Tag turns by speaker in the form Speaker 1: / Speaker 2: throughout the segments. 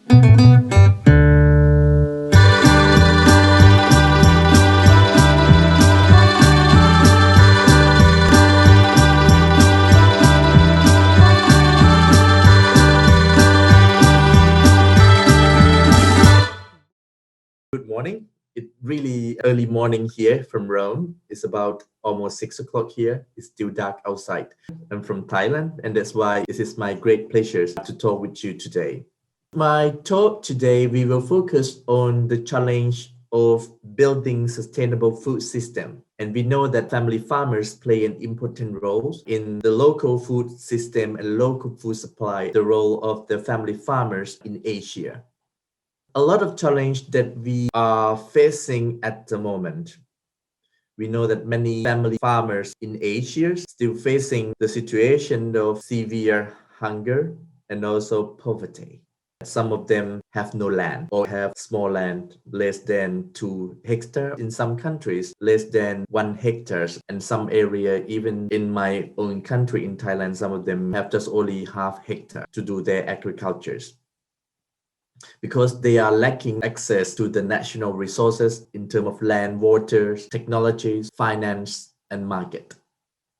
Speaker 1: Good morning. It's really early morning here from Rome. It's about almost 6 o'clock here. It's still dark outside. I'm from Thailand, and that's why this is my great pleasure to talk with you today. My talk today, we will focus on the challenge of building sustainable food system. And we know that family farmers play an important role in the local food system and local food supply, the role of the family farmers in Asia. A lot of challenge that we are facing at the moment. We know that many family farmers in Asia still facing the situation of severe hunger and also poverty. Some of them have no land or have small land, less than 2 hectares. In some countries, less than 1 hectare. And some area, even in my own country in Thailand, some of them have just only half hectare to do their agricultures, because they are lacking access to the national resources in terms of land, water, technologies, finance, and market.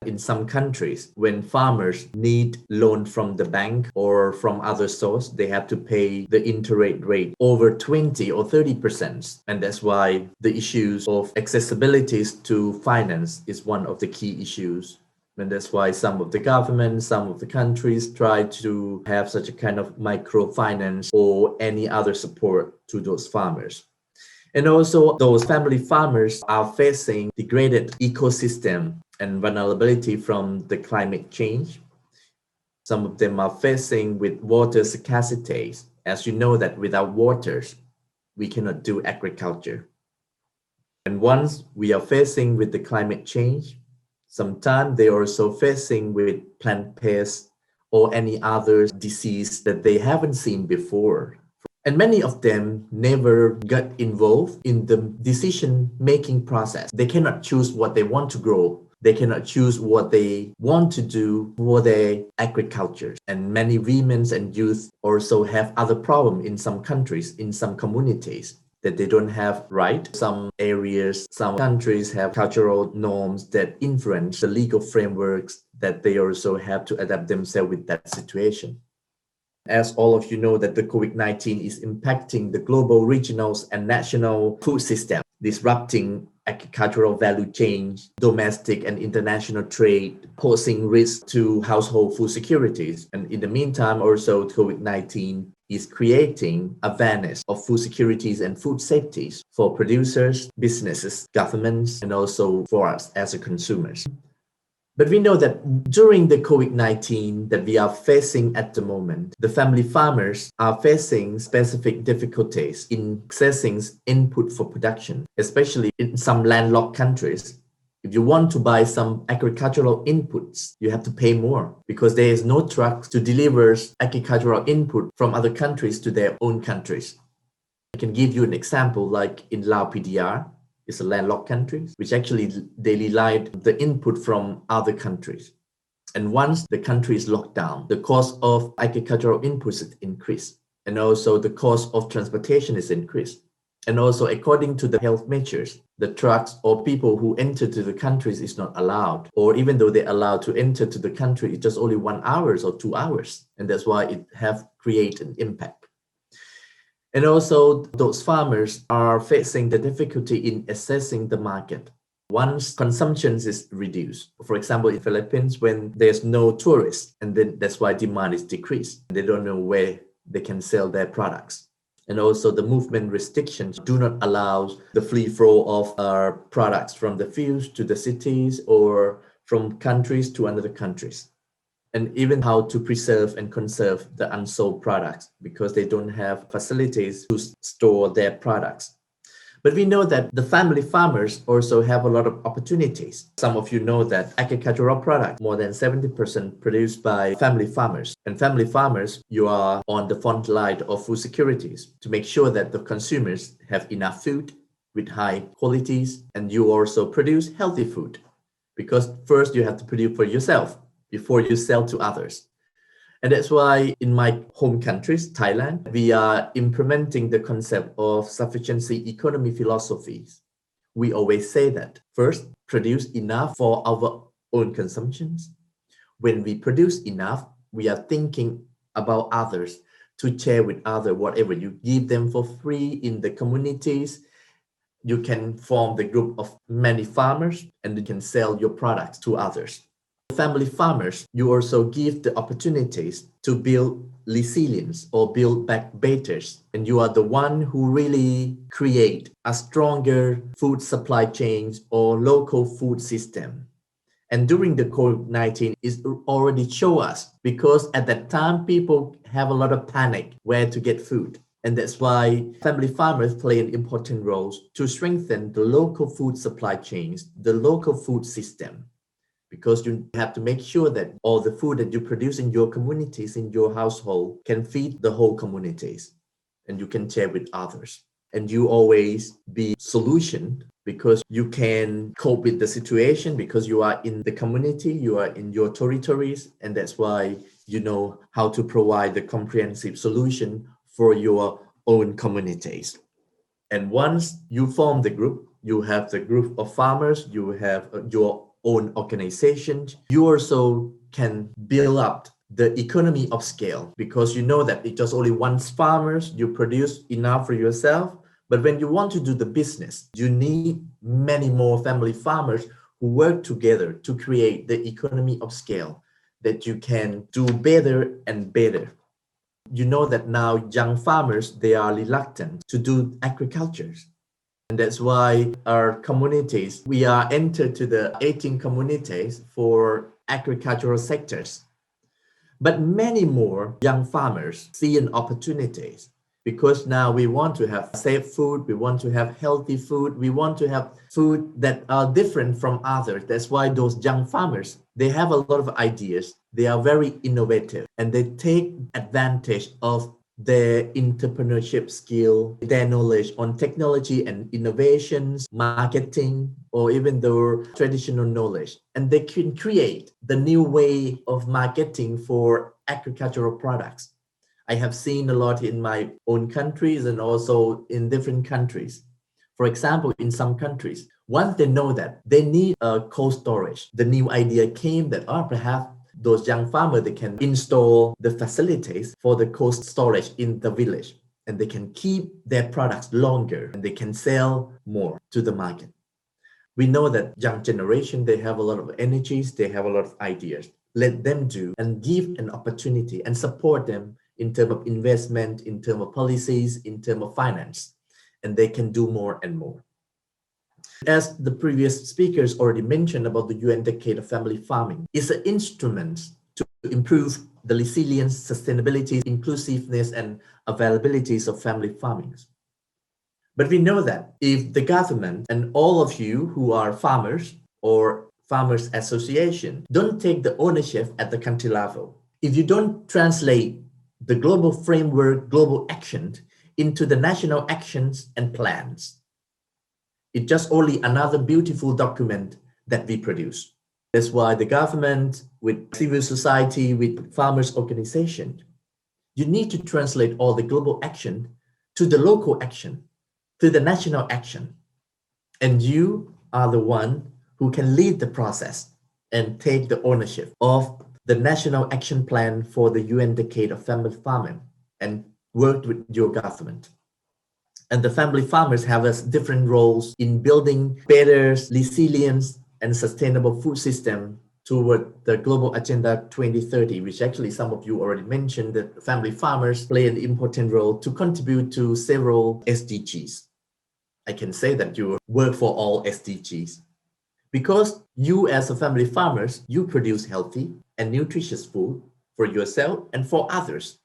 Speaker 1: In some countries, when farmers need loan from the bank or from other source, they have to pay the interest rate over 20 or 30%. And that's why the issues of accessibilities to finance is one of the key issues. And that's why some of the governments, some of the countries try to have such a kind of microfinance or any other support to those farmers. And also those family farmers are facing degraded ecosystem and vulnerability from the climate change. Some of them are facing with water scarcity. As you know that without waters, we cannot do agriculture. And once we are facing with the climate change, sometimes they are also facing with plant pests or any other disease that they haven't seen before. And many of them never got involved in the decision-making process. They cannot choose what they want to grow. They cannot choose what they want to do for their agriculture. And many women and youth also have other problems in some countries, in some communities, that they don't have right. Some areas, some countries have cultural norms that influence the legal frameworks that they also have to adapt themselves with that situation. As all of you know that the COVID-19 is impacting the global, regional, and national food system, disrupting agricultural value chain, domestic and international trade, posing risks to household food securities. And in the meantime, also COVID-19 is creating awareness of food securities and food safeties for producers, businesses, governments, and also for us as a consumers. But we know that during the COVID-19 that we are facing at the moment, the family farmers are facing specific difficulties in accessing input for production, especially in some landlocked countries. If you want to buy some agricultural inputs, you have to pay more because there is no trucks to deliver agricultural input from other countries to their own countries. I can give you an example, like in Laos PDR. It's a landlocked country, which actually they rely the input from other countries. And once the country is locked down, the cost of agricultural inputs is increased. And also the cost of transportation is increased. And also according to the health measures, the trucks or people who enter to the countries is not allowed. Or even though they're allowed to enter to the country, it's just only 1 hour or 2 hours. And that's why it have created an impact. And also those farmers are facing the difficulty in accessing the market. Once consumption is reduced, for example, in Philippines, when there's no tourists, and then that's why demand is decreased. They don't know where they can sell their products. And also the movement restrictions do not allow the free flow of our products from the fields to the cities or from countries to another countries. And even how to preserve and conserve the unsold products because they don't have facilities to store their products. But we know that the family farmers also have a lot of opportunities. Some of you know that agricultural products, more than 70% produced by family farmers. And family farmers, you are on the front line of food securities to make sure that the consumers have enough food with high qualities, and you also produce healthy food. Because first you have to produce for yourself before you sell to others. And that's why in my home countries, Thailand, we are implementing the concept of sufficiency economy philosophies. We always say that first, produce enough for our own consumptions. When we produce enough, we are thinking about others to share with others whatever you give them for free in the communities. You can form the group of many farmers and you can sell your products to others. Family farmers, you also give the opportunities to build resilience or build back betters. And you are the one who really create a stronger food supply chains or local food system. And during the COVID-19, it already show us because at that time, people have a lot of panic where to get food. And that's why family farmers play an important role to strengthen the local food supply chains, the local food system, because you have to make sure that all the food that you produce in your communities, in your household, can feed the whole communities and you can share with others. And you always be solution because you can cope with the situation because you are in the community, you are in your territories, and that's why you know how to provide the comprehensive solution for your own communities. And once you form the group, you have the group of farmers, you have your own organization, you also can build up the economy of scale because you know that it's just only one farmers, you produce enough for yourself. But when you want to do the business, you need many more family farmers who work together to create the economy of scale that you can do better and better. You know that now young farmers, they are reluctant to do agriculture. And that's why our communities, we are entered to the 18 communities for agricultural sectors. But many more young farmers see an opportunities because now we want to have safe food, we want to have healthy food, we want to have food that are different from others. That's why those young farmers, they have a lot of ideas. They are very innovative and they take advantage of their entrepreneurship skill, their knowledge on technology and innovations, marketing, or even their traditional knowledge. And they can create the new way of marketing for agricultural products. I have seen a lot in my own countries and also in different countries. For example, in some countries, once they know that they need a cold storage, the new idea came that, perhaps those young farmers, they can install the facilities for the cold storage in the village and they can keep their products longer and they can sell more to the market. We know that young generation, they have a lot of energies, they have a lot of ideas. Let them do and give an opportunity and support them in terms of investment, in terms of policies, in terms of finance, and they can do more and more. As the previous speakers already mentioned about the UN Decade of Family Farming, it's an instrument to improve the resilience, sustainability, inclusiveness, and availabilities of family farming. But we know that if the government and all of you who are farmers or farmers association don't take the ownership at the country level, if you don't translate the global framework, global action into the national actions and plans, it's just only another beautiful document that we produce. That's why the government, with civil society, with farmers organization, you need to translate all the global action to the local action, to the national action. And you are the one who can lead the process and take the ownership of the National Action Plan for the UN Decade of Family Farming and work with your government. And the family farmers have different roles in building better resilience and sustainable food system toward the Global Agenda 2030, which actually some of you already mentioned that family farmers play an important role to contribute to several SDGs. I can say that you work for all SDGs because you as a family farmers, you produce healthy and nutritious food for yourself and for others.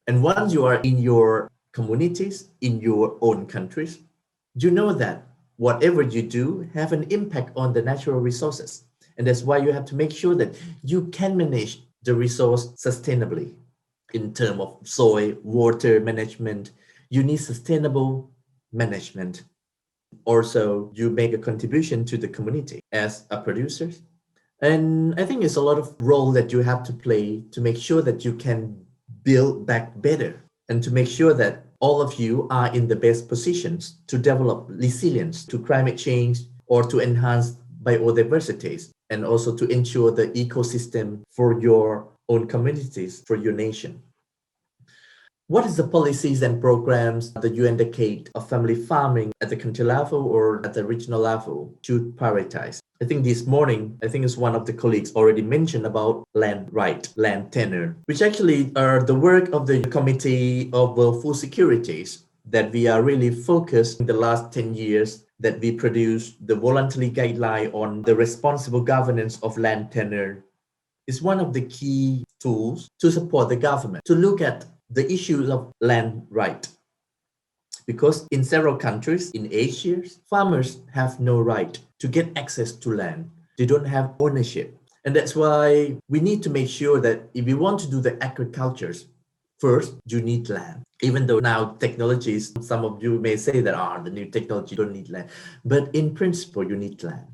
Speaker 1: And once you are in your communities, in your own countries, you know that whatever you do have an impact on the natural resources. And that's why you have to make sure that you can manage the resource sustainably in terms of soil, water management. You need sustainable management. Also, you make a contribution to the community as a producer, And I think it's a lot of role that you have to play to make sure that you can build back better and to make sure that all of you are in the best positions to develop resilience to climate change or to enhance biodiversity and also to ensure the ecosystem for your own communities, for your nation. What is the policies and programs that you indicate of family farming at the country level or at the regional level should prioritize? I think this morning, I think it's one of the colleagues already mentioned about land right, land tenure, which actually are the work of the Committee of World Food Securities that we are really focused in the last 10 years that we produced the voluntary guideline on the responsible governance of land tenure is one of the key tools to support the government to look at the issues of land right. Because in several countries in Asia, farmers have no right to get access to land. They don't have ownership. And that's why we need to make sure that if you want to do the agriculture, first, you need land. Even though now technologies, some of you may say that the new technology don't need land. But in principle, you need land.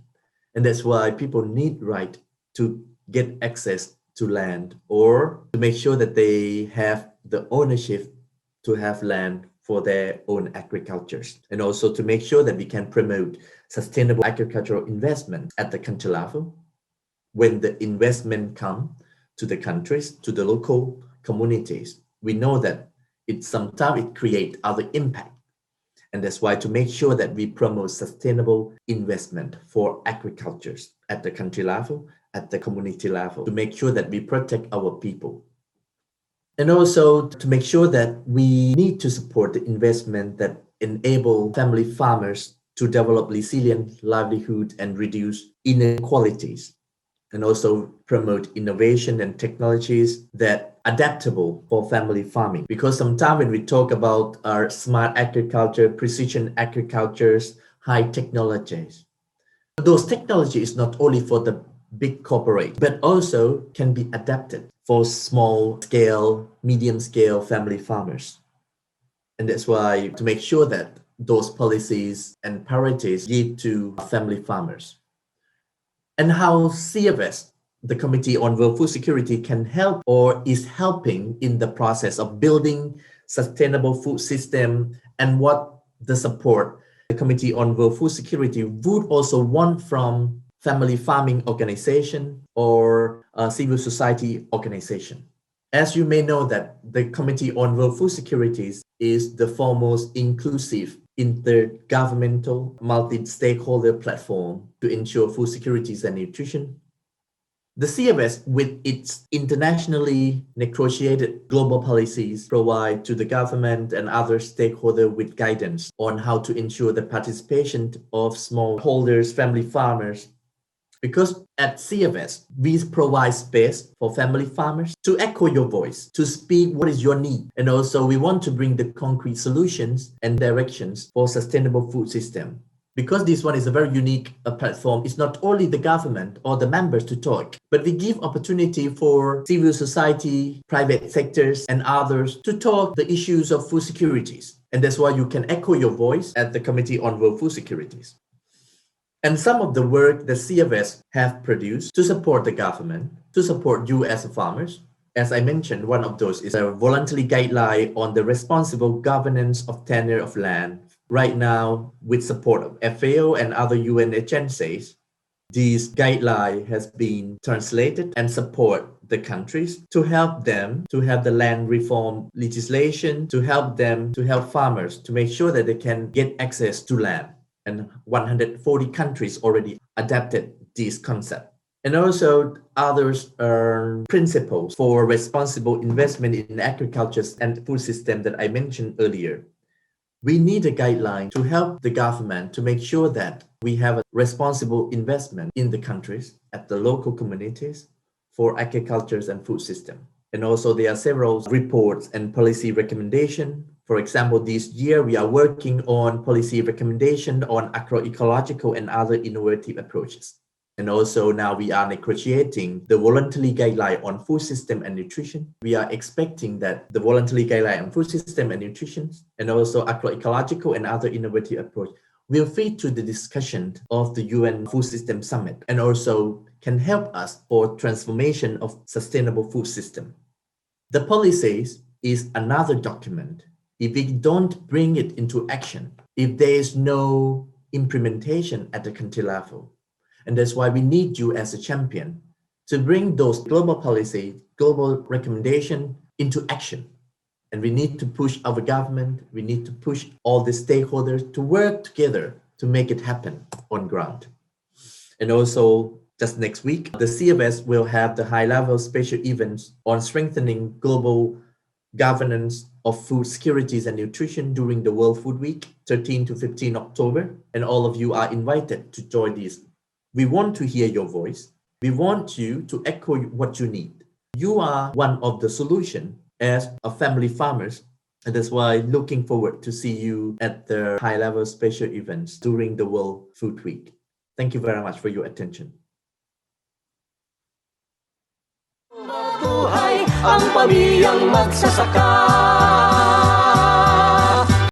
Speaker 1: And that's why people need right to get access to land or to make sure that they have the ownership to have land for their own agricultures, and also to make sure that we can promote sustainable agricultural investment at the country level. When the investment come to the countries, to the local communities, we know that sometimes it create other impact. And that's why to make sure that we promote sustainable investment for agricultures at the country level, at the community level, to make sure that we protect our people. And also to make sure that we need to support the investment that enable family farmers to develop resilient livelihood and reduce inequalities, and also promote innovation and technologies that adaptable for family farming. Because sometimes when we talk about our smart agriculture, precision agricultures, high technologies, those technologies not only for the big corporate, but also can be adapted for small scale, medium scale family farmers. And that's why to make sure that those policies and priorities give to family farmers. And how CFS, the Committee on World Food Security, can help or is helping in the process of building sustainable food system, and what the support the Committee on World Food Security would also want from family farming organization or a civil society organization. As you may know that the Committee on World Food Security is the foremost inclusive intergovernmental multi-stakeholder platform to ensure food security and nutrition. The CFS, with its internationally negotiated global policies, provide to the government and other stakeholders with guidance on how to ensure the participation of smallholders, family farmers. Because at CFS, we provide space for family farmers to echo your voice, to speak what is your need. And also we want to bring the concrete solutions and directions for sustainable food system. Because this one is a very unique platform, it's not only the government or the members to talk, but we give opportunity for civil society, private sectors, and others to talk the issues of food securities. And that's why you can echo your voice at the Committee on World Food Securities. And some of the work that CFS have produced to support the government, to support you as farmers. As I mentioned, one of those is a voluntary guideline on the responsible governance of tenure of land. Right now, with support of FAO and other UN agencies, this guideline has been translated and support the countries to help them to have the land reform legislation, to help them, to help farmers to make sure that they can get access to land. And 140 countries already adapted this concept. And also others are principles for responsible investment in agriculture and food system that I mentioned earlier. We need a guideline to help the government to make sure that we have a responsible investment in the countries at the local communities for agriculture and food system. And also there are several reports and policy recommendations. For example, this year we are working on policy recommendation on agroecological and other innovative approaches. And also now we are negotiating the voluntary guideline on food system and nutrition. We are expecting that the voluntary guideline on food system and nutrition and also agroecological and other innovative approach will feed to the discussion of the UN Food System Summit and also can help us for transformation of sustainable food system. The policies is another document. If we don't bring it into action, if there is no implementation at the country level, and that's why we need you as a champion to bring those global policy, global recommendation into action. And we need to push our government, we need to push all the stakeholders to work together to make it happen on ground. And also, just next week, the CFS will have the high-level special events on strengthening global governance of food securities and nutrition during the World Food Week, 13 to 15 October. And all of you are invited to join this. We want to hear your voice. We want you to echo what you need. You are one of the solution as a family farmers. And that's why looking forward to see you at the high-level special events during the World Food Week. Thank you very much for your attention.
Speaker 2: Mabuhay ang pamilyang magsasaka.